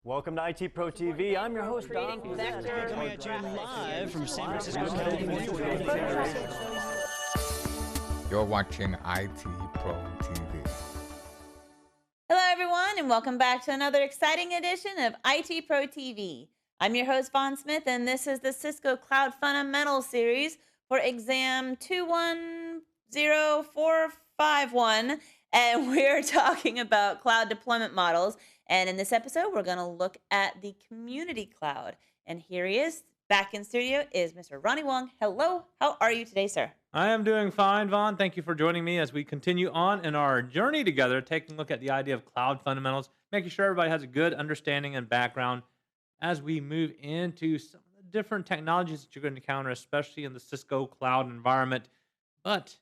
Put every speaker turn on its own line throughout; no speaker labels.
Welcome to IT Pro TV. I'm your host, Don.
Coming at you live from San Francisco, California.
You're watching IT Pro TV.
Hello, everyone, and welcome back to another exciting edition of IT Pro TV. I'm your host, Vaughn Smith, and this is the Cisco Cloud Fundamentals series for exam 210451. And we're talking about cloud deployment models. And in this episode, we're going to look at the community cloud. And here he is, back in studio, is Mr. Ronnie Wong. Hello, how are you today, sir?
I am doing fine, Vaughn. Thank you for joining me as we continue on in our journey together, taking a look at the idea of cloud fundamentals, making sure everybody has a good understanding and background as we move into some of the different technologies that you're going to encounter, especially in the Cisco Cloud environment. But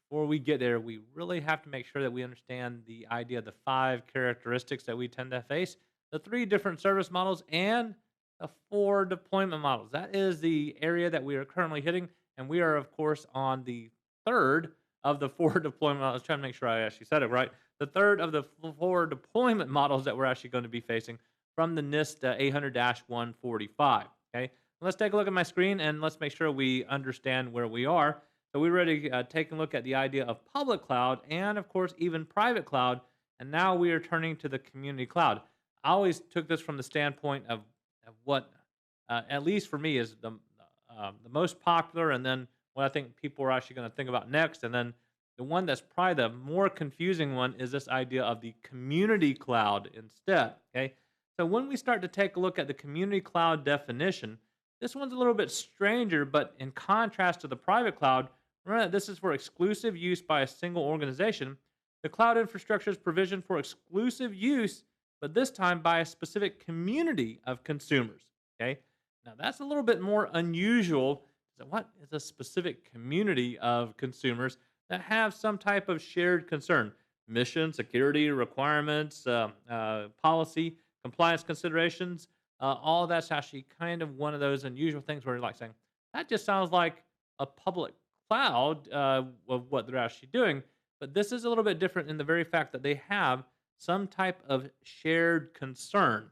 before we get there, we really have to make sure that we understand the idea of the 5 characteristics that we tend to face, the 3 different service models, and the 4 deployment models. That is the area that we are currently hitting, and we are, of course, on the 3rd of the 4 deployment models. I was trying to make sure I actually said it right. The 3rd of the 4 deployment models that we're actually going to be facing from the NIST 800-145. Okay, let's take a look at my screen, and let's make sure we understand where we are. So we already taken a look at the idea of public cloud and, of course, even private cloud. And now we are turning to the community cloud. I always took this from the standpoint of what, at least for me, is the most popular, and then what I think people are actually going to think about next. And then the one that's probably the more confusing one is this idea of the community cloud instead. Okay, so when we start to take a look at the community cloud definition, this one's a little bit stranger, but in contrast to the private cloud, remember that this is for exclusive use by a single organization. The cloud infrastructure is provisioned for exclusive use, but this time by a specific community of consumers. Okay, now that's a little bit more unusual. So what is a specific community of consumers that have some type of shared concern? Mission, security, requirements, policy, compliance considerations. All that's actually kind of one of those unusual things where you're like saying, that just sounds like a public cloud of what they're actually doing. But this is a little bit different in the very fact that they have some type of shared concern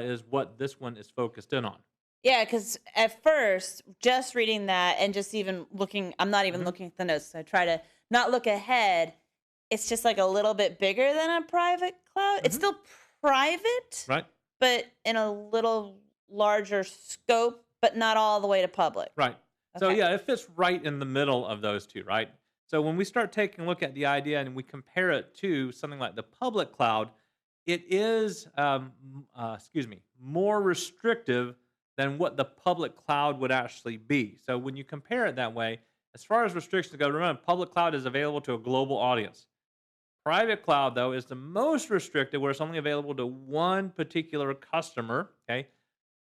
is what this one is focused in on.
Yeah, because at first, just reading that and just even looking, I'm not even looking at the notes. So I try to not look ahead. It's just like a little bit bigger than a private cloud. It's still private,
Right.
but in a little larger scope, but not all the way to public.
Right. So
Okay.
yeah, it fits right in the middle of those two, right? So when we start taking a look at the idea and we compare it to something like the public cloud, it is, more restrictive than what the public cloud would actually be. So when you compare it that way, as far as restrictions go, remember, public cloud is available to a global audience. Private cloud, though, is the most restricted, where it's only available to one particular customer. Okay,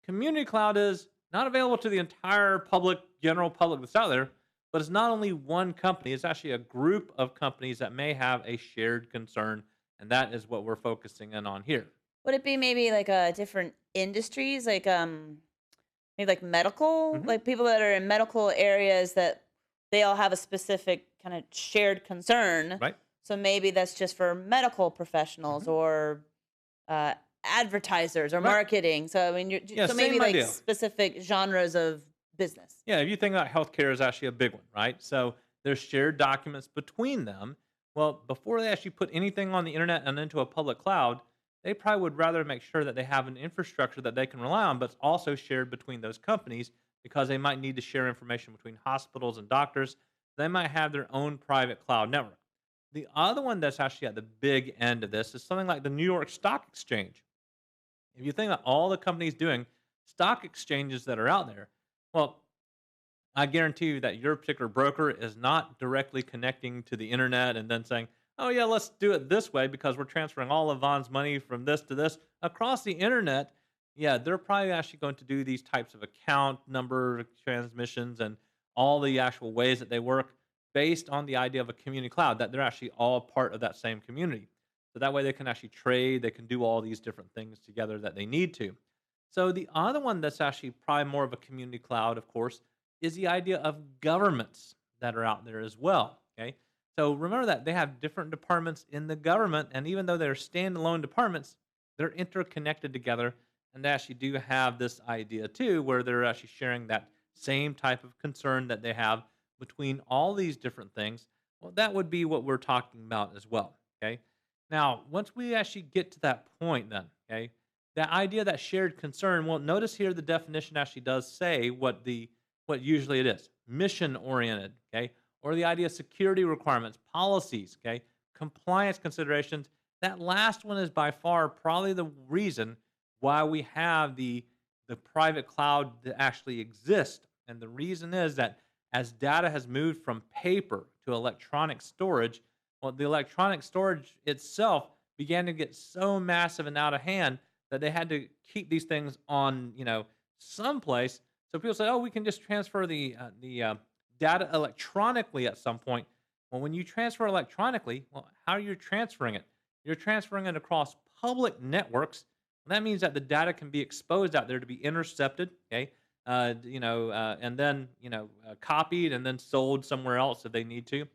community cloud is not available to the entire general public that's out there, but it's not only one company, it's actually a group of companies that may have a shared concern, and that is what we're focusing in on here.
Would it be maybe like different industries, like maybe like medical, like people that are in medical areas that they all have a specific kind of shared concern?
Right.
So maybe that's just for medical professionals or advertisers or marketing. So I mean, so maybe
same
like
idea.
specific genres of business.
Yeah, if you think about healthcare is actually a big one, right? So there's shared documents between them. Well, before they actually put anything on the internet and into a public cloud, they probably would rather make sure that they have an infrastructure that they can rely on, but it's also shared between those companies because they might need to share information between hospitals and doctors. They might have their own private cloud network. The other one that's actually at the big end of this is something like the New York Stock Exchange. If you think about all the companies doing stock exchanges that are out there, well, I guarantee you that your particular broker is not directly connecting to the internet and then saying, oh yeah, let's do it this way because we're transferring all of Vaughn's money from this to this across the internet. Yeah, they're probably actually going to do these types of account number transmissions and all the actual ways that they work based on the idea of a community cloud, that they're actually all part of that same community. So that way they can actually trade, they can do all these different things together that they need to. So the other one that's actually probably more of a community cloud, of course, is the idea of governments that are out there as well. Okay, so remember that they have different departments in the government, and even though they're standalone departments, they're interconnected together, and they actually do have this idea too, where they're actually sharing that same type of concern that they have between all these different things. Well, that would be what we're talking about as well. Okay. Now, once we actually get to that point, then, okay, that idea, that shared concern. Well, notice here the definition actually does say what usually it is: mission oriented, okay, or the idea of security requirements, policies, okay, compliance considerations. That last one is by far probably the reason why we have the private cloud that actually exist. And the reason is that as data has moved from paper to electronic storage, well, the electronic storage itself began to get so massive and out of hand that they had to keep these things on, someplace. So people say, "Oh, we can just transfer the data electronically at some point." Well, when you transfer electronically, well, how are you transferring it? You're transferring it across public networks. That means that the data can be exposed out there to be intercepted, okay, and then copied and then sold somewhere else if they need to.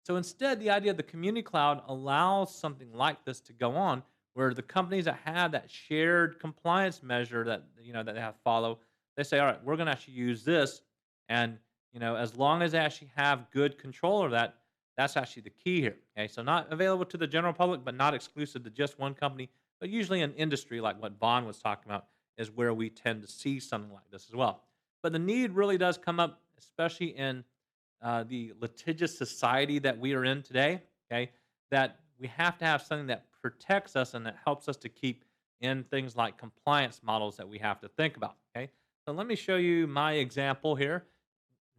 So instead, the idea of the community cloud allows something like this to go on, where the companies that have that shared compliance measure that that they have to follow, they say, "All right, we're going to actually use this," and as long as they actually have good control of that, that's actually the key here. Okay, so not available to the general public, but not exclusive to just one company, but usually an industry like what Vaughn was talking about is where we tend to see something like this as well. But the need really does come up, especially in the litigious society that we are in today. Okay, that we have to have something that protects us and that helps us to keep in things like compliance models that we have to think about. Okay, so let me show you my example here.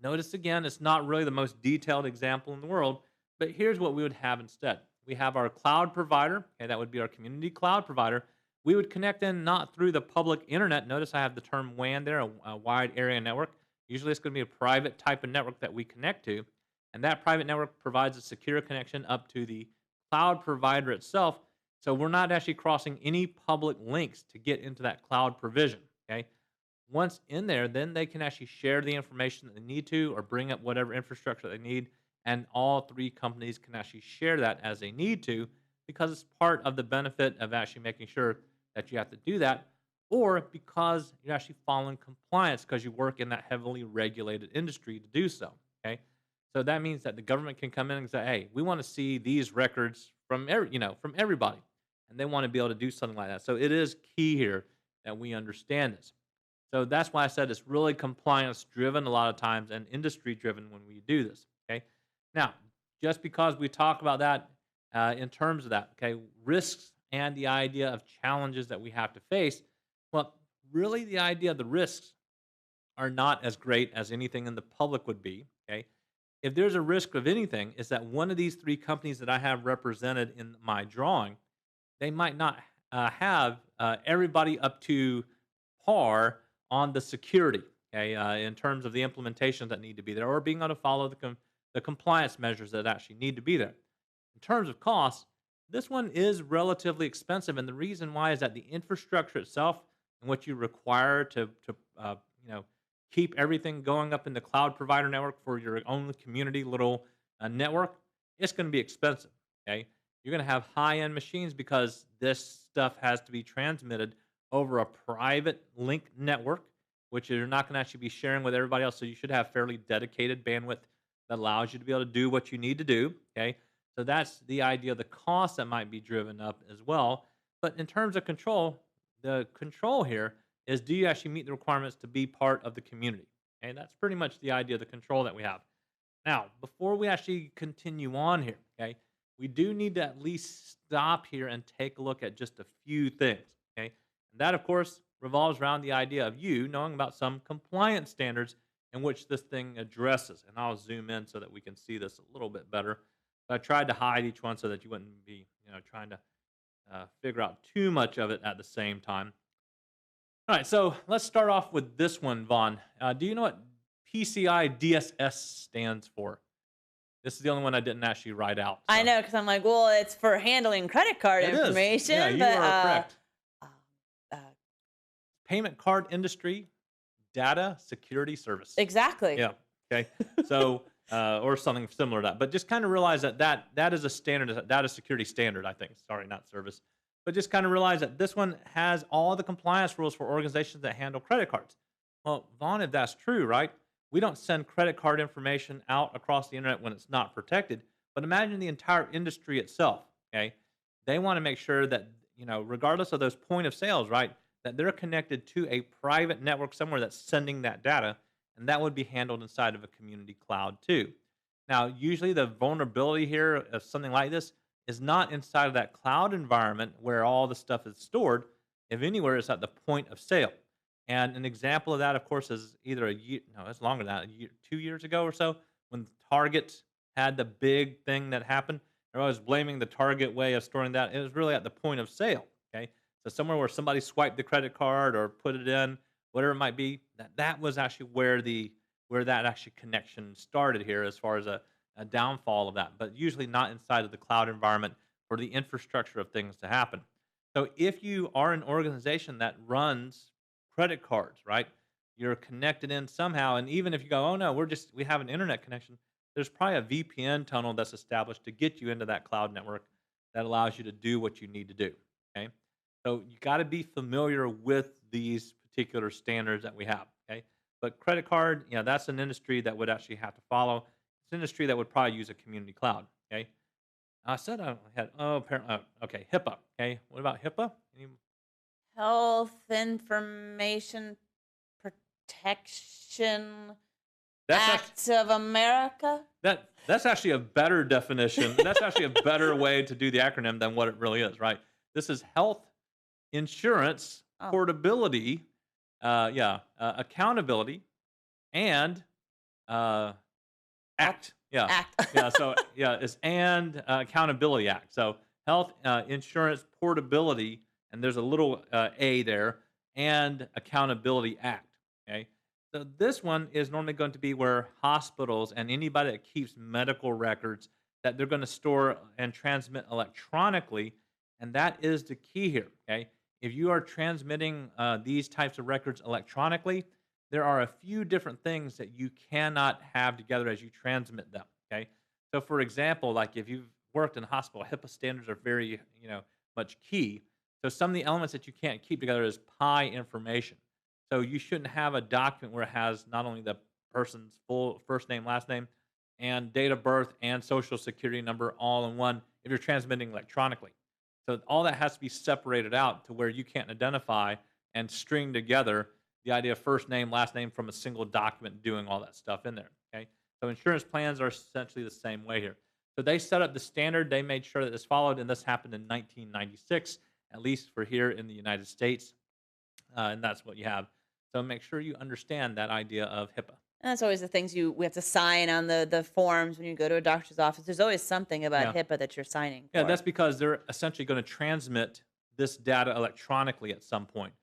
Notice again, it's not really the most detailed example in the world, but here's what we would have instead. We have our cloud provider, okay, that would be our community cloud provider. We would connect in not through the public internet. Notice I have the term WAN there, a wide area network. Usually it's going to be a private type of network that we connect to, and that private network provides a secure connection up to the cloud provider itself. So we're not actually crossing any public links to get into that cloud provision, okay? Once in there, then they can actually share the information that they need to or bring up whatever infrastructure they need. And all three companies can actually share that as they need to, because it's part of the benefit of actually making sure that you have to do that, or because you're actually following compliance because you work in that heavily regulated industry to do so. Okay. So that means that the government can come in and say, "Hey, we want to see these records from from everybody." And they want to be able to do something like that. So it is key here that we understand this. So that's why I said it's really compliance driven a lot of times and industry driven when we do this. Okay. Now, just because we talk about that in terms of that, okay, risks and the idea of challenges that we have to face, well, really the idea of the risks are not as great as anything in the public would be. Okay. If there's a risk of anything, is that one of these three companies that I have represented in my drawing, they might not have everybody up to par on the security, okay, in terms of the implementations that need to be there, or being able to follow the compliance measures that actually need to be there. In terms of cost, this one is relatively expensive, and the reason why is that the infrastructure itself and what you require to keep everything going up in the cloud provider network for your own community little network, it's going to be expensive. Okay, you're going to have high-end machines because this stuff has to be transmitted over a private link network, which you're not going to actually be sharing with everybody else. So you should have fairly dedicated bandwidth that allows you to be able to do what you need to do. Okay. So that's the idea of the cost that might be driven up as well. But in terms of control, the control here is, do you actually meet the requirements to be part of the community? And that's pretty much the idea of the control that we have. Now, before we actually continue on here, okay, we do need to at least stop here and take a look at just a few things. Okay. And that, of course, revolves around the idea of you knowing about some compliance standards in which this thing addresses. And I'll zoom in so that we can see this a little bit better. But I tried to hide each one so that you wouldn't be, trying to figure out too much of it at the same time. All right, so let's start off with this one, Vaughn. Do you know what PCI DSS stands for? This is the only one I didn't actually write out.
I know, because I'm like, well, it's for handling credit card
It is.
information.
Yeah, you
but,
are correct.
uh,
Payment card industry data security service.
exactly.
Yeah. Okay. So, or something similar to that. But just kind of realize that is a standard, a data security standard, I think. Sorry, not service. But just kind of realize that this one has all the compliance rules for organizations that handle credit cards. Well, Vaughn, if that's true, right? We don't send credit card information out across the internet when it's not protected. But imagine the entire industry itself. Okay, they want to make sure that regardless of those point of sales, right, that they're connected to a private network somewhere that's sending that data, and that would be handled inside of a community cloud too. Now, usually the vulnerability here of something like this is not inside of that cloud environment where all the stuff is stored. If anywhere, it's at the point of sale. And an example of that, of course, is either a year, no, it's longer than that, a year, 2 years ago or so, when Target had the big thing that happened. Everyone was blaming the Target way of storing that. It was really at the point of sale. Okay, so somewhere where somebody swiped the credit card or put it in, whatever it might be, that was actually where that actually connection started here, as far as a downfall of that. But usually not inside of the cloud environment for the infrastructure of things to happen. So if you are an organization that runs credit cards, right? You're connected in somehow, and even if you go, oh no, we have an internet connection, there's probably a VPN tunnel that's established to get you into that cloud network that allows you to do what you need to do. Okay, so you got to be familiar with these particular standards that we have. Okay, but credit card, that's an industry that would actually have to follow. It's an industry that would probably use a community cloud. Okay, I said I had apparently okay, HIPAA. Okay, what about HIPAA?
Health Information Protection
That's
Act of America.
that's actually a better definition. That's actually a better way to do the acronym than what it really is, right? This is Health Insurance
Oh.
Portability, accountability, and Act. Yeah,
Act.
yeah. So it's and Accountability Act. So Health Insurance Portability, and there's a little A there, and Accountability Act. Okay. So this one is normally going to be where hospitals and anybody that keeps medical records that they're going to store and transmit electronically, and that is the key here. Okay, if you are transmitting these types of records electronically, there are a few different things that you cannot have together as you transmit them. Okay, so for example, like if you've worked in a hospital, HIPAA standards are very much key. So some of the elements that you can't keep together is PI information. So you shouldn't have a document where it has not only the person's full first name, last name, and date of birth and social security number all in one if you're transmitting electronically. So all that has to be separated out to where you can't identify and string together the idea of first name, last name from a single document doing all that stuff in there. Okay. So insurance plans are essentially the same way here. So they set up the standard, they made sure that this followed, and this happened in 1996, at least for here in the United States. And that's what you have. So make sure you understand that idea of HIPAA.
And that's always the things we have to sign on the forms when you go to a doctor's office. There's always something about HIPAA that you're signing
Yeah,
for.
that's because they're essentially going to transmit this data electronically at some point.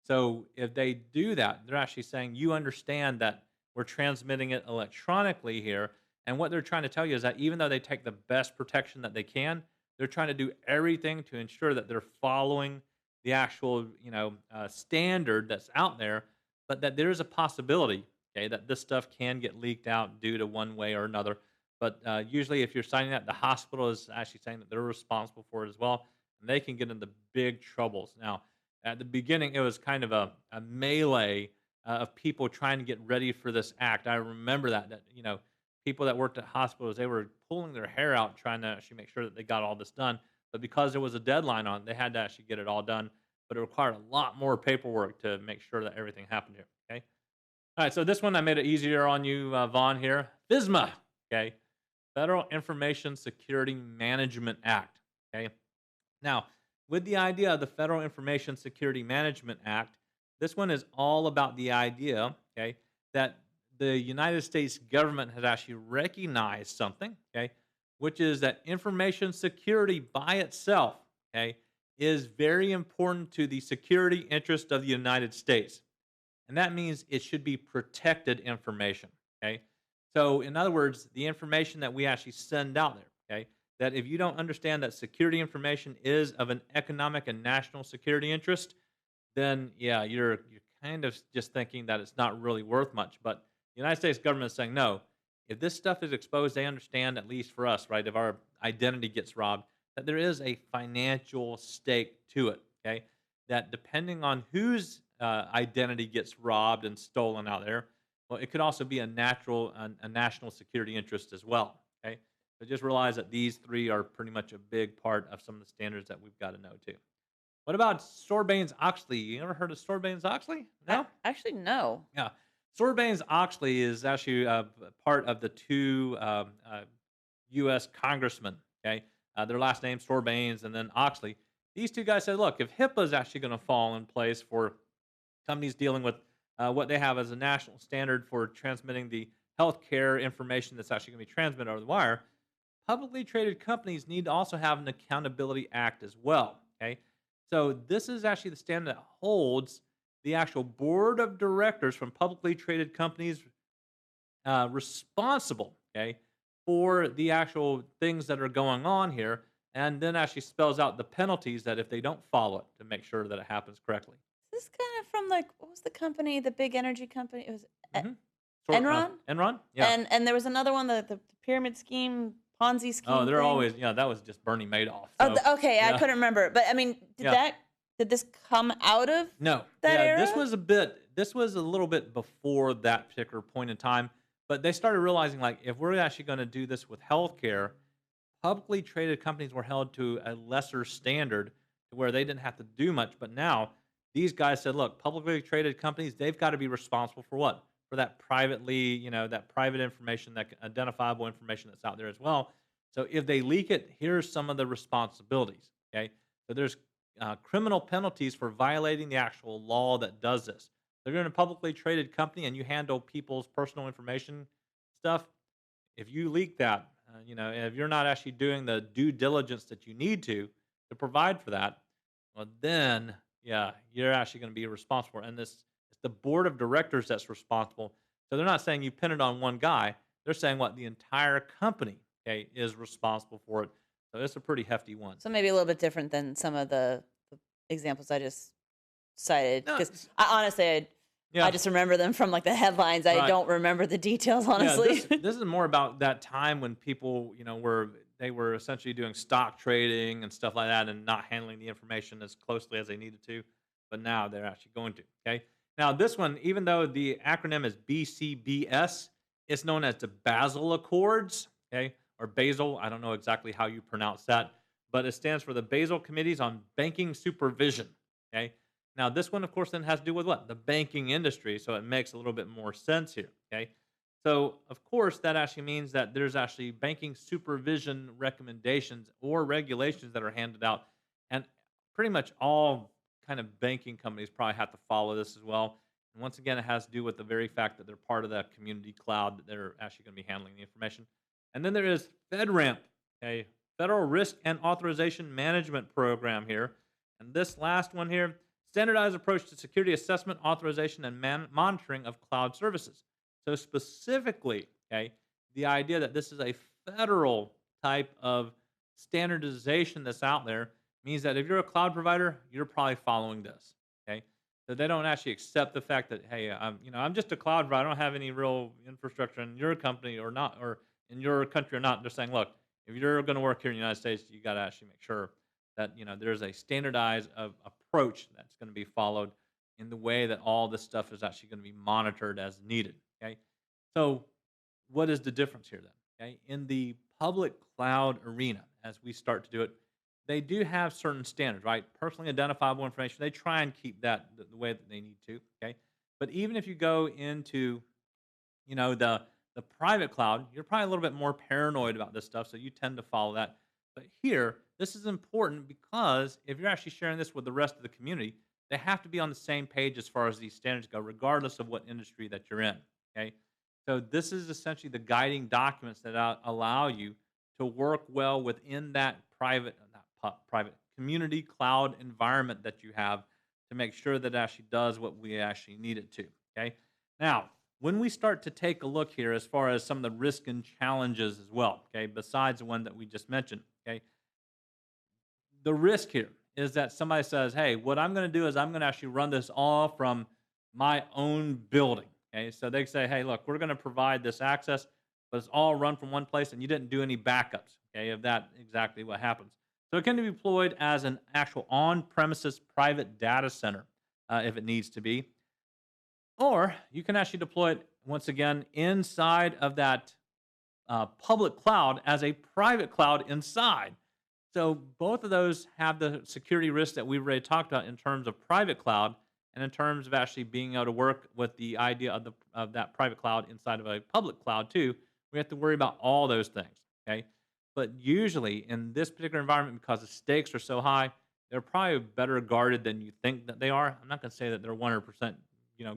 So if they do that, they're actually saying you understand that we're transmitting it electronically here. And what they're trying to tell you is that even though they take the best protection that they can, they're trying to do everything to ensure that they're following the actual standard that's out there, but that there is a possibility, okay, that this stuff can get leaked out due to one way or another. But usually, if you're signing that, the hospital is actually saying that they're responsible for it as well, and they can get into big troubles. Now, at the beginning, it was kind of a melee of people trying to get ready for this act. I remember that people that worked at hospitals, they were pulling their hair out trying to actually make sure that they got all this done. But because there was a deadline on it, they had to actually get it all done. But it required a lot more paperwork to make sure that everything happened here. Okay. All right. So this one I made it easier on you, Vaughn. Here, FISMA. Okay. Federal Information Security Management Act. Okay. Now, with the idea of the Federal Information Security Management Act, this one is all about the idea, okay, that the United States government has actually recognized something, okay, which is that information security by itself, okay, is very important to the security interest of the United States. And that means it should be protected information, okay? So, in other words, the information that we actually send out there, okay, that if you don't understand that security information is of an economic and national security interest, then, yeah, you're kind of just thinking that it's not really worth much. But the United States government is saying, no, if this stuff is exposed, they understand, at least for us, right, if our identity gets robbed, that there is a financial stake to it. Okay, that depending on whose identity gets robbed and stolen out there, well, it could also be a national security interest as well. Okay, so just realize that these three are pretty much a big part of some of the standards that we've got to know too. What about Sarbanes-Oxley? You ever heard of Sarbanes-Oxley? No?
Actually, no.
Yeah. Sarbanes-Oxley is actually part of the two U.S. congressmen. Okay, their last name Sarbanes and then Oxley. These two guys said, "Look, if HIPAA is actually going to fall in place for companies dealing with what they have as a national standard for transmitting the healthcare information that's actually going to be transmitted over the wire, publicly traded companies need to also have an accountability act as well." Okay, so this is actually the standard that holds the actual board of directors from publicly traded companies responsible, okay, for the actual things that are going on here, and then actually spells out the penalties that if they don't follow it to make sure that it happens correctly.
This is kind of from like what was the company, the big energy company? It was
hmm
Enron,
Enron, yeah.
and there was another one, the pyramid scheme, Ponzi scheme.
Oh, they're
thing.
always, that was just Bernie Madoff.
Oh,
So,
okay, I
yeah.
couldn't remember, but I mean,
Yeah.
did this come out of?
No,
That
yeah, this
era?
was a little bit before that particular point in time, but they started realizing like if we're actually going to do this with healthcare, publicly traded companies were held to a lesser standard to where they didn't have to do much. But now these guys said, look, publicly traded companies, they've got to be responsible for what? For that privately, that private information, that identifiable information that's out there as well. So if they leak it, here's some of the responsibilities. Okay. So there's criminal penalties for violating the actual law that does this. They're in a publicly traded company and you handle people's personal information stuff. If you leak that, if you're not actually doing the due diligence that you need to provide for that, well, then, yeah, you're actually going to be responsible. And it's the board of directors that's responsible. So they're not saying you pin it on one guy. They're saying what the entire company, okay, is responsible for it. So it's a pretty hefty one.
So maybe a little bit different than some of the examples I just cited.
No,
Because I
Yeah.
just remember them from like the headlines. I
Right.
don't remember the details, honestly.
Yeah, this is more about that time when people, they were essentially doing stock trading and stuff like that and not handling the information as closely as they needed to. But now they're actually going to. Okay. Now this one, even though the acronym is BCBS, it's known as the Basel Accords. Okay, or Basel. I don't know exactly how you pronounce that, but it stands for the Basel Committees on Banking Supervision. Okay. Now, this one, of course, then has to do with what? The banking industry, so it makes a little bit more sense here, okay? So, of course, that actually means that there's actually banking supervision recommendations or regulations that are handed out, and pretty much all kind of banking companies probably have to follow this as well. And once again, it has to do with the very fact that they're part of that community cloud, that they're actually going to be handling the information. And then there is FedRAMP, okay? Federal Risk and Authorization Management Program here. And this last one here, standardized approach to security assessment, authorization, and monitoring of cloud services. So specifically, okay, the idea that this is a federal type of standardization that's out there means that if you're a cloud provider, you're probably following this. Okay, so they don't actually accept the fact that hey, I'm just a cloud provider. I don't have any real infrastructure in your company or not, or in your country or not. They're saying, look, if you're going to work here in the United States, you got to actually make sure that there's a standardized approach that's going to be followed in the way that all this stuff is actually going to be monitored as needed. Okay, so what is the difference here then? Okay, in the public cloud arena, as we start to do it, they do have certain standards, right? Personally identifiable information. They try and keep that the way that they need to. Okay, but even if you go into the private cloud, you're probably a little bit more paranoid about this stuff, so you tend to follow that. But here, this is important because if you're actually sharing this with the rest of the community, they have to be on the same page as far as these standards go, regardless of what industry that you're in. Okay, so this is essentially the guiding documents that allow you to work well within that private community cloud environment that you have to make sure that it actually does what we actually need it to. Okay, now when we start to take a look here as far as some of the risk and challenges as well, okay, besides the one that we just mentioned, okay, the risk here is that somebody says, hey, what I'm going to do is I'm going to actually run this all from my own building. Okay, so they say, hey, look, we're going to provide this access, but it's all run from one place and you didn't do any backups. Okay, of that exactly what happens. So it can be deployed as an actual on-premises private data center if it needs to be. Or you can actually deploy it, once again, inside of that public cloud as a private cloud inside. So both of those have the security risks that we've already talked about in terms of private cloud and in terms of actually being able to work with the idea of that private cloud inside of a public cloud too. We have to worry about all those things, okay? But usually in this particular environment, because the stakes are so high, they're probably better guarded than you think that they are. I'm not going to say that they're 100%,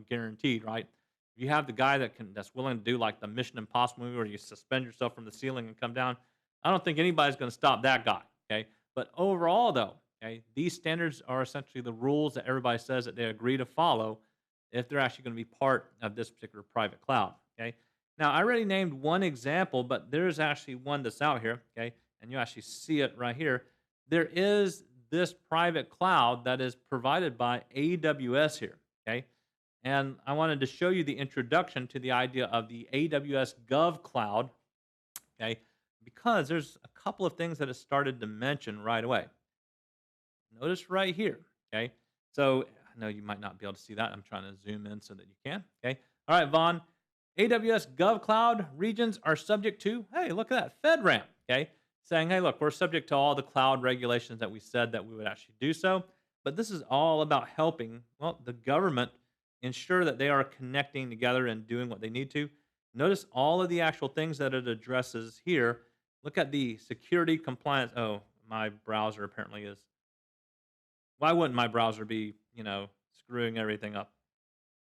guaranteed, right? If you have the guy that's willing to do like the Mission Impossible movie where you suspend yourself from the ceiling and come down, I don't think anybody's going to stop that guy, okay? But overall, though, okay, these standards are essentially the rules that everybody says that they agree to follow if they're actually going to be part of this particular private cloud, okay? Now, I already named one example, but there's actually one that's out here, okay? And you actually see it right here. There is this private cloud that is provided by AWS here, okay? And I wanted to show you the introduction to the idea of the AWS Gov Cloud, okay? Because there's a couple of things that it started to mention right away. Notice right here, okay? So I know you might not be able to see that. I'm trying to zoom in so that you can, okay? All right, Vaughn. AWS Gov Cloud regions are subject to, hey, look at that, FedRAMP, okay? Saying, hey, look, we're subject to all the cloud regulations that we said that we would actually do so. But this is all about helping, well, the government ensure that they are connecting together and doing what they need to. Notice all of the actual things that it addresses here. Look at the security compliance. Oh, my browser apparently is. Why wouldn't my browser be, screwing everything up?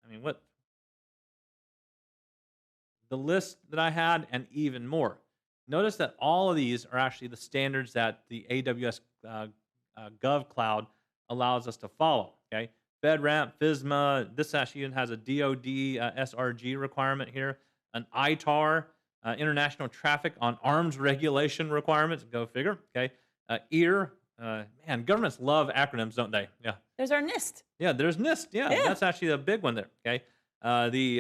I mean, what? The list that I had and even more. Notice that all of these are actually the standards that the AWS Gov Cloud allows us to follow, okay? FedRAMP, FISMA, this actually even has a DoD SRG requirement here, an ITAR, international traffic on arms regulation requirements, go figure, okay? EAR, man, governments love acronyms, don't they? Yeah.
There's our NIST.
Yeah, there's NIST, yeah. That's actually a big one there, okay? The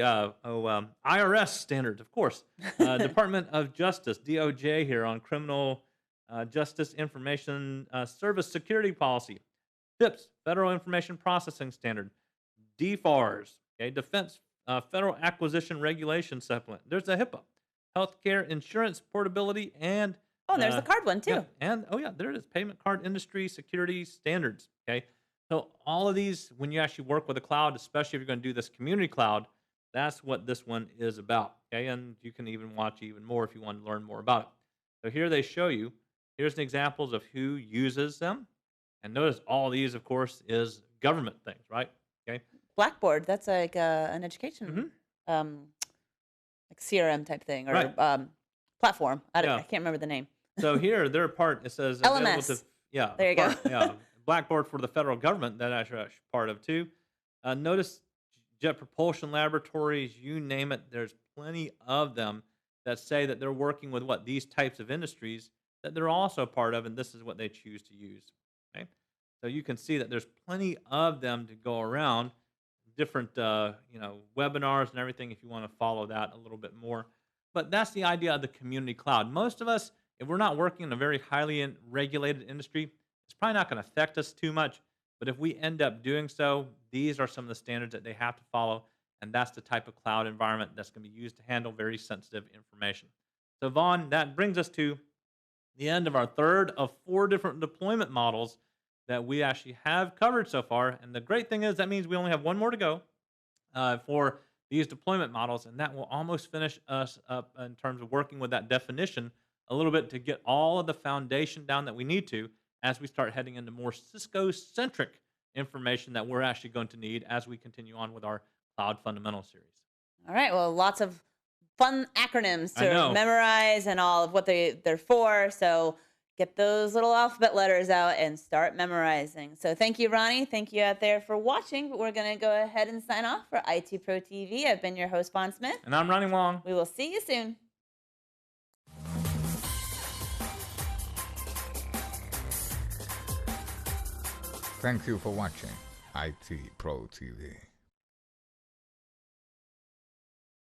IRS standards, of course. Department of Justice, DOJ here on criminal justice information service security policy. FIPS, Federal Information Processing Standard. DFARS, okay, Defense Federal Acquisition Regulation Supplement. There's a HIPAA, Healthcare Insurance Portability, and
oh, there's the card one too.
Yeah, and there it is, Payment Card Industry Security Standards. Okay, so all of these, when you actually work with a cloud, especially if you're going to do this community cloud, that's what this one is about. Okay, and you can even watch even more if you want to learn more about it. So here they show you. Here's the examples of who uses them. And notice all these, of course, is government things, right? Okay.
Blackboard, that's like an education, like CRM type thing, or
Right.
Platform. I
Yeah.
can't remember the name.
So here, their part, it says
LMS.
Yeah.
There you go.
Yeah. Blackboard for the federal government, that actually part of too. Notice Jet Propulsion Laboratories, you name it, there's plenty of them that say that they're working with these types of industries that they're also part of, and this is what they choose to use. Okay, so you can see that there's plenty of them to go around, different webinars and everything if you want to follow that a little bit more. But that's the idea of the community cloud. Most of us, if we're not working in a very highly regulated industry, it's probably not going to affect us too much. But if we end up doing so, these are some of the standards that they have to follow, and that's the type of cloud environment that's going to be used to handle very sensitive information. So Vaughn, that brings us to the end of our third of 4 different deployment models that we actually have covered so far. And the great thing is that means we only have one more to go for these deployment models, and that will almost finish us up in terms of working with that definition a little bit to get all of the foundation down that we need to as we start heading into more Cisco-centric information that we're actually going to need as we continue on with our Cloud Fundamentals series.
All right. Well, lots of fun acronyms to memorize and all of what they're for. So get those little alphabet letters out and start memorizing. So thank you, Ronnie. Thank you out there for watching. But we're going to go ahead and sign off for IT Pro TV. I've been your host, Vaughn Smith.
And I'm Ronnie Wong.
We will see you soon.
Thank you for watching IT Pro TV.